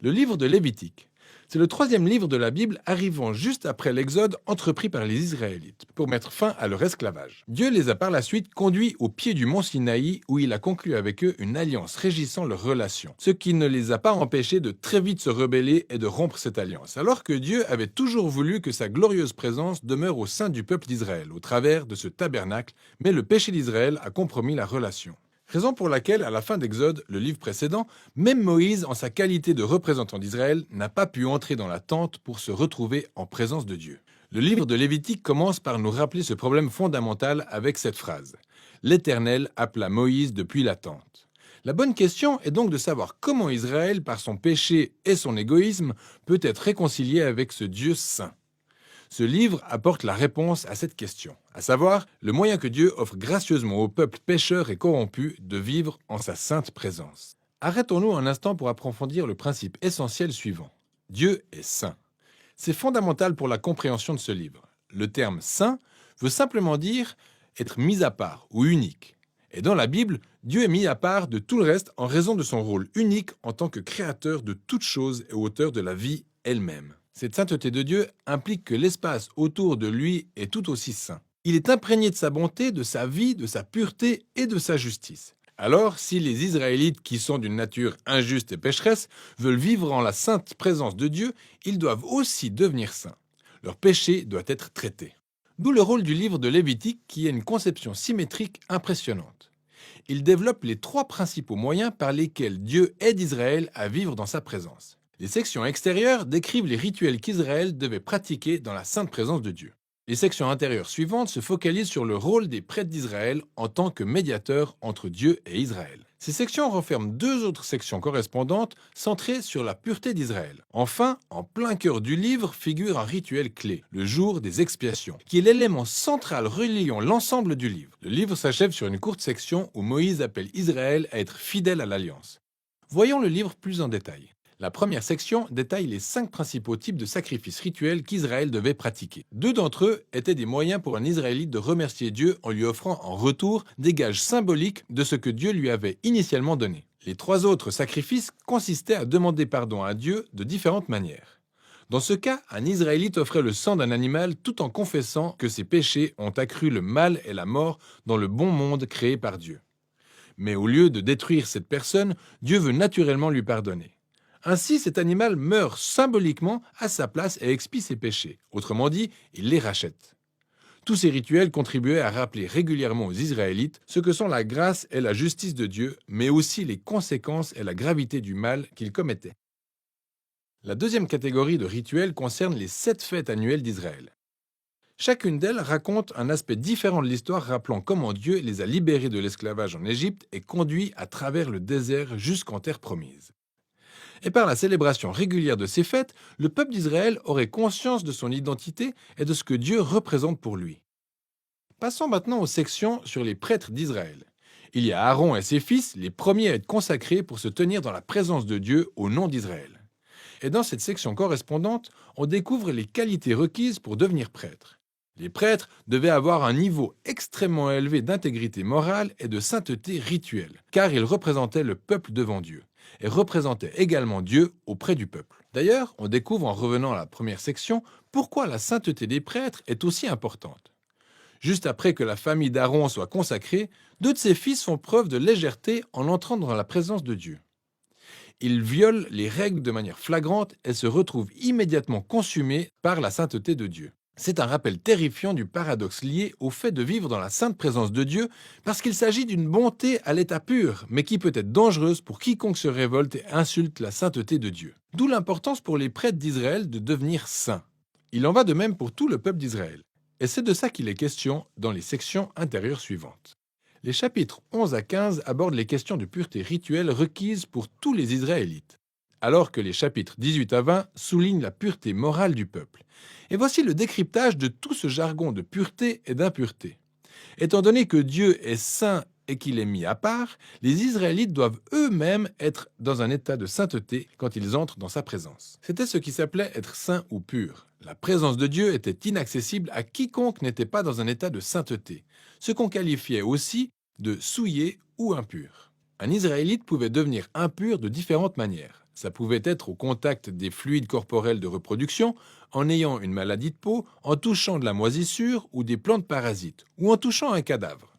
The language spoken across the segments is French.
Le livre de Lévitique. C'est le troisième livre de la Bible arrivant juste après l'Exode entrepris par les Israélites pour mettre fin à leur esclavage. Dieu les a par la suite conduits au pied du mont Sinaï où il a conclu avec eux une alliance régissant leurs relations, ce qui ne les a pas empêchés de très vite se rebeller et de rompre cette alliance, alors que Dieu avait toujours voulu que sa glorieuse présence demeure au sein du peuple d'Israël au travers de ce tabernacle, mais le péché d'Israël a compromis la relation. Raison pour laquelle, à la fin d'Exode, le livre précédent, même Moïse, en sa qualité de représentant d'Israël, n'a pas pu entrer dans la tente pour se retrouver en présence de Dieu. Le livre de Lévitique commence par nous rappeler ce problème fondamental avec cette phrase. L'Éternel appela Moïse depuis la tente. La bonne question est donc de savoir comment Israël, par son péché et son égoïsme, peut être réconcilié avec ce Dieu saint. Ce livre apporte la réponse à cette question, à savoir le moyen que Dieu offre gracieusement au peuple pécheur et corrompu de vivre en sa sainte présence. Arrêtons-nous un instant pour approfondir le principe essentiel suivant. Dieu est saint. C'est fondamental pour la compréhension de ce livre. Le terme saint veut simplement dire être mis à part ou unique. Et dans la Bible, Dieu est mis à part de tout le reste en raison de son rôle unique en tant que créateur de toutes choses et auteur de la vie elle-même. Cette sainteté de Dieu implique que l'espace autour de lui est tout aussi saint. Il est imprégné de sa bonté, de sa vie, de sa pureté et de sa justice. Alors, si les Israélites, qui sont d'une nature injuste et pécheresse, veulent vivre en la sainte présence de Dieu, ils doivent aussi devenir saints. Leur péché doit être traité. D'où le rôle du livre de Lévitique qui a une conception symétrique impressionnante. Il développe les trois principaux moyens par lesquels Dieu aide Israël à vivre dans sa présence. Les sections extérieures décrivent les rituels qu'Israël devait pratiquer dans la sainte présence de Dieu. Les sections intérieures suivantes se focalisent sur le rôle des prêtres d'Israël en tant que médiateurs entre Dieu et Israël. Ces sections renferment deux autres sections correspondantes centrées sur la pureté d'Israël. Enfin, en plein cœur du livre figure un rituel clé, le jour des expiations, qui est l'élément central reliant l'ensemble du livre. Le livre s'achève sur une courte section où Moïse appelle Israël à être fidèle à l'alliance. Voyons le livre plus en détail. La première section détaille les 5 principaux types de sacrifices rituels qu'Israël devait pratiquer. 2 d'entre eux étaient des moyens pour un Israélite de remercier Dieu en lui offrant en retour des gages symboliques de ce que Dieu lui avait initialement donné. Les 3 autres sacrifices consistaient à demander pardon à Dieu de différentes manières. Dans ce cas, un Israélite offrait le sang d'un animal tout en confessant que ses péchés ont accru le mal et la mort dans le bon monde créé par Dieu. Mais au lieu de détruire cette personne, Dieu veut naturellement lui pardonner. Ainsi, cet animal meurt symboliquement à sa place et expie ses péchés. Autrement dit, il les rachète. Tous ces rituels contribuaient à rappeler régulièrement aux Israélites ce que sont la grâce et la justice de Dieu, mais aussi les conséquences et la gravité du mal qu'ils commettaient. La deuxième catégorie de rituels concerne les 7 fêtes annuelles d'Israël. Chacune d'elles raconte un aspect différent de l'histoire rappelant comment Dieu les a libérés de l'esclavage en Égypte et conduits à travers le désert jusqu'en terre promise. Et par la célébration régulière de ces fêtes, le peuple d'Israël aurait conscience de son identité et de ce que Dieu représente pour lui. Passons maintenant aux sections sur les prêtres d'Israël. Il y a Aaron et ses fils, les premiers à être consacrés pour se tenir dans la présence de Dieu au nom d'Israël. Et dans cette section correspondante, on découvre les qualités requises pour devenir prêtre. Les prêtres devaient avoir un niveau extrêmement élevé d'intégrité morale et de sainteté rituelle, car ils représentaient le peuple devant Dieu et représentaient également Dieu auprès du peuple. D'ailleurs, on découvre en revenant à la première section pourquoi la sainteté des prêtres est aussi importante. Juste après que la famille d'Aaron soit consacrée, 2 de ses fils font preuve de légèreté en entrant dans la présence de Dieu. Ils violent les règles de manière flagrante et se retrouvent immédiatement consumés par la sainteté de Dieu. C'est un rappel terrifiant du paradoxe lié au fait de vivre dans la sainte présence de Dieu parce qu'il s'agit d'une bonté à l'état pur, mais qui peut être dangereuse pour quiconque se révolte et insulte la sainteté de Dieu. D'où l'importance pour les prêtres d'Israël de devenir saints. Il en va de même pour tout le peuple d'Israël. Et c'est de ça qu'il est question dans les sections intérieures suivantes. Les chapitres 11 à 15 abordent les questions de pureté rituelle requises pour tous les Israélites, alors que les chapitres 18 à 20 soulignent la pureté morale du peuple. Et voici le décryptage de tout ce jargon de pureté et d'impureté. Étant donné que Dieu est saint et qu'il est mis à part, les Israélites doivent eux-mêmes être dans un état de sainteté quand ils entrent dans sa présence. C'était ce qui s'appelait être saint ou pur. La présence de Dieu était inaccessible à quiconque n'était pas dans un état de sainteté, ce qu'on qualifiait aussi de souillé ou impur. Un Israélite pouvait devenir impur de différentes manières. Ça pouvait être au contact des fluides corporels de reproduction, en ayant une maladie de peau, en touchant de la moisissure ou des plantes parasites, ou en touchant un cadavre.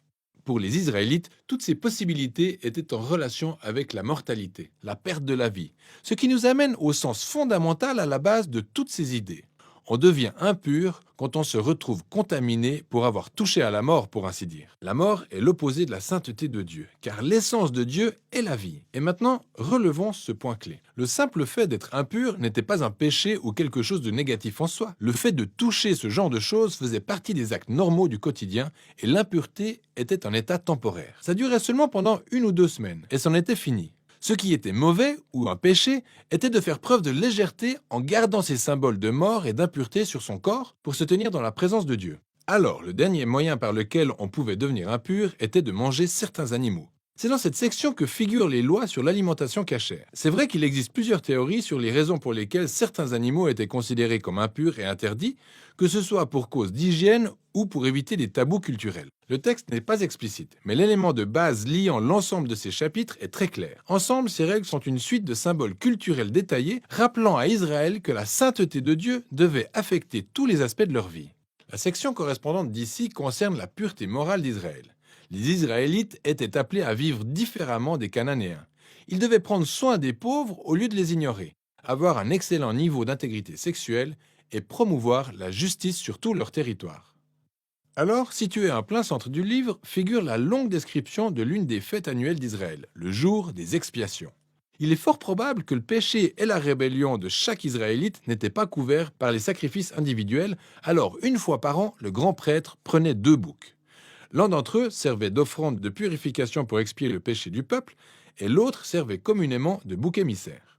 Pour les Israélites, toutes ces possibilités étaient en relation avec la mortalité, la perte de la vie, ce qui nous amène au sens fondamental à la base de toutes ces idées. On devient impur quand on se retrouve contaminé pour avoir touché à la mort, pour ainsi dire. La mort est l'opposé de la sainteté de Dieu, car l'essence de Dieu est la vie. Et maintenant, relevons ce point clé. Le simple fait d'être impur n'était pas un péché ou quelque chose de négatif en soi. Le fait de toucher ce genre de choses faisait partie des actes normaux du quotidien, et l'impureté était un état temporaire. Ça durait seulement pendant 1 ou 2 semaines, et c'en était fini. Ce qui était mauvais, ou un péché, était de faire preuve de légèreté en gardant ces symboles de mort et d'impureté sur son corps pour se tenir dans la présence de Dieu. Alors, le dernier moyen par lequel on pouvait devenir impur était de manger certains animaux. C'est dans cette section que figurent les lois sur l'alimentation cachère. C'est vrai qu'il existe plusieurs théories sur les raisons pour lesquelles certains animaux étaient considérés comme impurs et interdits, que ce soit pour cause d'hygiène ou pour éviter des tabous culturels. Le texte n'est pas explicite, mais l'élément de base liant l'ensemble de ces chapitres est très clair. Ensemble, ces règles sont une suite de symboles culturels détaillés, rappelant à Israël que la sainteté de Dieu devait affecter tous les aspects de leur vie. La section correspondante d'ici concerne la pureté morale d'Israël. Les Israélites étaient appelés à vivre différemment des Cananéens. Ils devaient prendre soin des pauvres au lieu de les ignorer, avoir un excellent niveau d'intégrité sexuelle et promouvoir la justice sur tout leur territoire. Alors, situé en plein centre du livre, figure la longue description de l'une des fêtes annuelles d'Israël, le jour des expiations. Il est fort probable que le péché et la rébellion de chaque Israélite n'étaient pas couverts par les sacrifices individuels, alors 1 fois par an, le grand prêtre prenait 2 boucs. L'un d'entre eux servait d'offrande de purification pour expier le péché du peuple, et l'autre servait communément de bouc émissaire.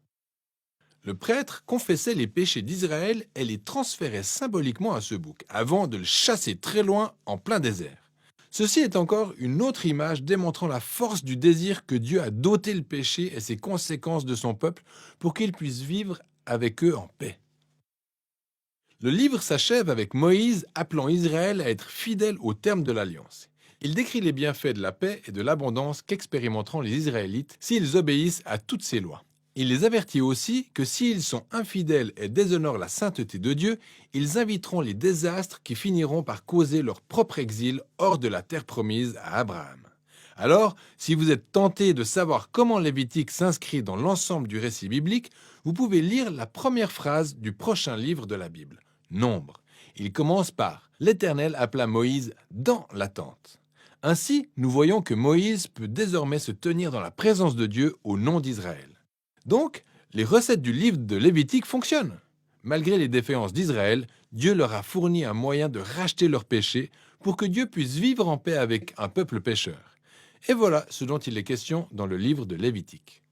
Le prêtre confessait les péchés d'Israël et les transférait symboliquement à ce bouc, avant de le chasser très loin en plein désert. Ceci est encore une autre image démontrant la force du désir que Dieu a doté le péché et ses conséquences de son peuple pour qu'il puisse vivre avec eux en paix. Le livre s'achève avec Moïse appelant Israël à être fidèle au terme de l'alliance. Il décrit les bienfaits de la paix et de l'abondance qu'expérimenteront les Israélites s'ils obéissent à toutes ces lois. Il les avertit aussi que s'ils sont infidèles et déshonorent la sainteté de Dieu, ils inviteront les désastres qui finiront par causer leur propre exil hors de la terre promise à Abraham. Alors, si vous êtes tenté de savoir comment Lévitique s'inscrit dans l'ensemble du récit biblique, vous pouvez lire la première phrase du prochain livre de la Bible, Nombre. Il commence par « L'Éternel appela Moïse dans la tente ». Ainsi, nous voyons que Moïse peut désormais se tenir dans la présence de Dieu au nom d'Israël. Donc, les recettes du livre de Lévitique fonctionnent. Malgré les défaillances d'Israël, Dieu leur a fourni un moyen de racheter leurs péchés pour que Dieu puisse vivre en paix avec un peuple pécheur. Et voilà ce dont il est question dans le livre de Lévitique.